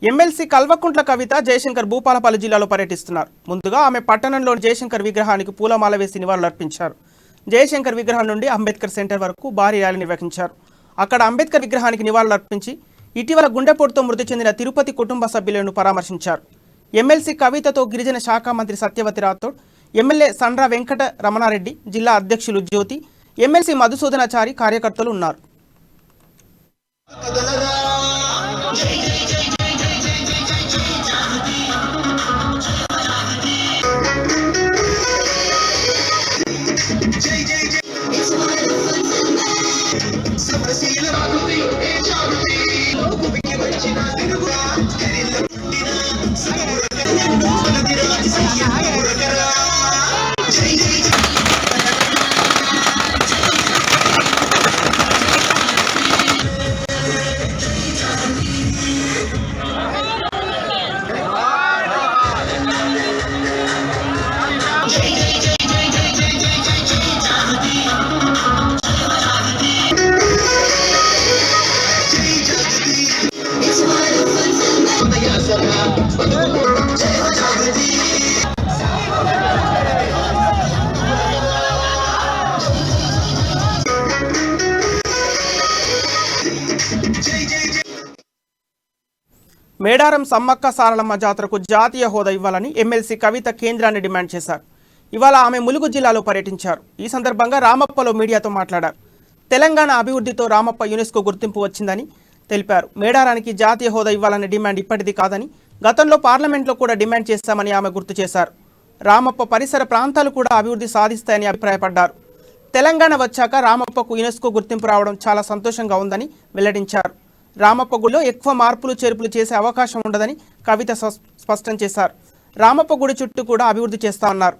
MLC Kalvakuntla Kavitha Jayashankar Bhupalpally జిల్లాలో పర్యటిస్తున్నారు. ముందుగా ఆమె పట్టణంలోని జయశంకర్ విగ్రహానికి పూలమాల వేసి నివాళులర్పించారు. జయశంకర్ విగ్రహం నుండి అంబేద్కర్ సెంటర్ వరకు భారీ ర్యాలీ నిర్వహించారు. అక్కడ అంబేద్కర్ విగ్రహానికి నివాళులర్పించి ఇటీవల గుండెపోటుతో మృతి చెందిన తిరుపతి కుటుంబ సభ్యులను పరామర్శించారు. ఎమ్మెల్సీ కవితతో గిరిజన శాఖ మంత్రి సత్యవతి రాథోడ్, ఎమ్మెల్యే సండ్ర వెంకట రమణారెడ్డి, జిల్లా అధ్యక్షులు జ్యోతి, ఎమ్మెల్సీ మధుసూదనాచారి కార్యకర్తలు ఉన్నారు. మేడారం సమ్మక్క సారలమ్మ జాతరకు జాతీయ హోదా ఇవ్వాలని ఎమ్మెల్సీ కవిత కేంద్రాన్ని డిమాండ్ చేశారు. ఇవాళ ఆమె ములుగు జిల్లాలో పర్యటించారు. ఈ సందర్భంగా రామప్పలో మీడియాతో మాట్లాడారు. తెలంగాణ అభివృద్ధితో రామప్ప యునెస్కో గుర్తింపు వచ్చిందని తెలిపారు. మేడారానికి జాతీయ హోదా ఇవ్వాలనే డిమాండ్ ఇప్పటిది కాదని, గతంలో పార్లమెంట్లో కూడా డిమాండ్ చేశామని ఆమె గుర్తు చేశారు. రామప్ప పరిసర ప్రాంతాలు కూడా అభివృద్ధి సాధిస్తాయని అభిప్రాయపడ్డారు. తెలంగాణ వచ్చాక రామప్పకు యునెస్కో గుర్తింపు రావడం చాలా సంతోషంగా ఉందని వెల్లడించారు. రామప్ప గుడిలో ఎక్కువ మార్పులు చేర్పులు చేసే అవకాశం ఉండదని కవిత స్పష్టం చేశారు. రామప్ప గుడి చుట్టూ కూడా అభివృద్ధి చేస్తామన్నారు.